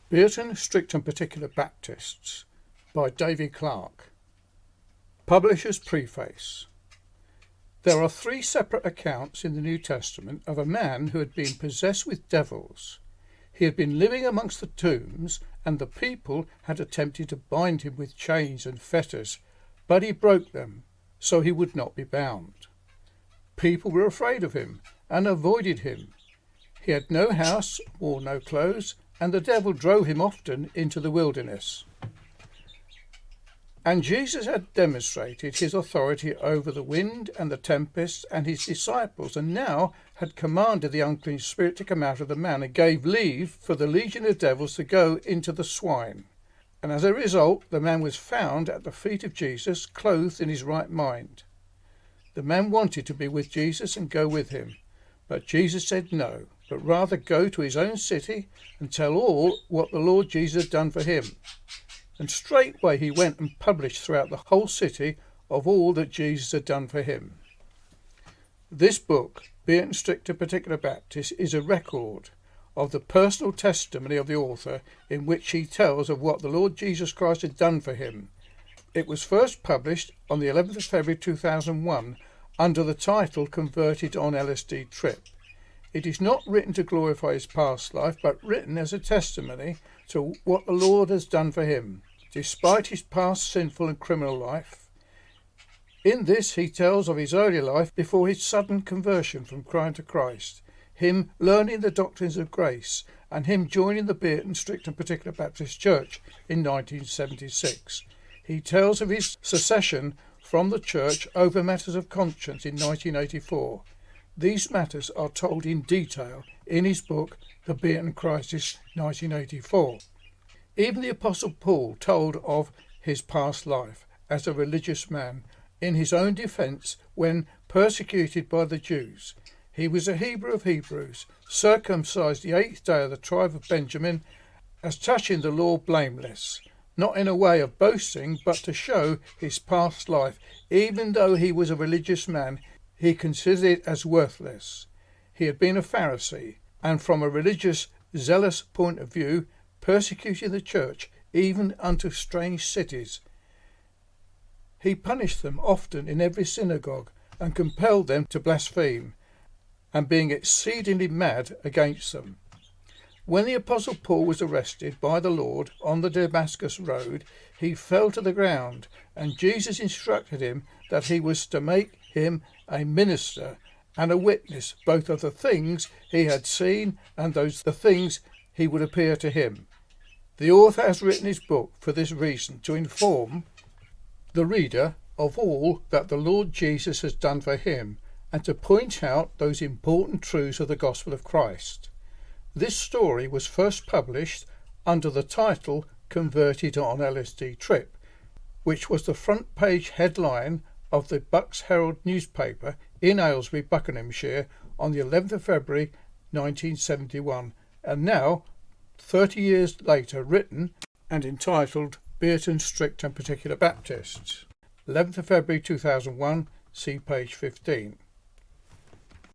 Bierton, Strict and Particular Baptists by David Clark. Publisher's Preface. There are 3 separate accounts in the New Testament of a man who had been possessed with devils. He had been living amongst the tombs, and the people had attempted to bind him with chains and fetters, but he broke them, so he would not be bound. People were afraid of him and avoided him. He had no house, wore no clothes, and the devil drove him often into the wilderness. And Jesus had demonstrated his authority over the wind and the tempest and his disciples, and now had commanded the unclean spirit to come out of the man, and gave leave for the legion of devils to go into the swine. And as a result, the man was found at the feet of Jesus, clothed in his right mind. The man wanted to be with Jesus and go with him, but Jesus said no, but rather go to his own city and tell all what the Lord Jesus had done for him. And straightway he went and published throughout the whole city of all that Jesus had done for him. This book, Bierton, Strict and Particular Baptist, is a record of the personal testimony of the author, in which he tells of what the Lord Jesus Christ had done for him. It was first published on the 11th of February 2001 under the title Converted on LSD Trip. It is not written to glorify his past life, but written as a testimony to what the Lord has done for him, despite his past sinful and criminal life. In this he tells of his early life before his sudden conversion from crime to Christ, him learning the doctrines of grace, and him joining the Bierton, Strict and Particular Baptist Church in 1976. He tells of his secession from the church over matters of conscience in 1984. These matters are told in detail in his book, The Bierton Crisis, 1984. Even the Apostle Paul told of his past life as a religious man in his own defence when persecuted by the Jews. He was a Hebrew of Hebrews, circumcised the 8th day of the tribe of Benjamin, as touching the law blameless, not in a way of boasting, but to show his past life. Even though he was a religious man, he considered it as worthless. He had been a Pharisee, and from a religious, zealous point of view, persecuted the church, even unto strange cities. He punished them often in every synagogue, and compelled them to blaspheme, and being exceedingly mad against them. When the Apostle Paul was arrested by the Lord on the Damascus road, he fell to the ground, and Jesus instructed him that he was to make him a minister and a witness both of the things he had seen and the things he would appear to him. The author has written his book for this reason, to inform the reader of all that the Lord Jesus has done for him, and to point out those important truths of the gospel of Christ. This story was first published under the title Converted on LSD Trip, which was the front page headline of the Bucks Herald newspaper in Aylesbury, Buckinghamshire on the 11th of February 1971, and now, 30 years later, written and entitled Bierton, Strict and Particular Baptists. 11th of February 2001, see page 15.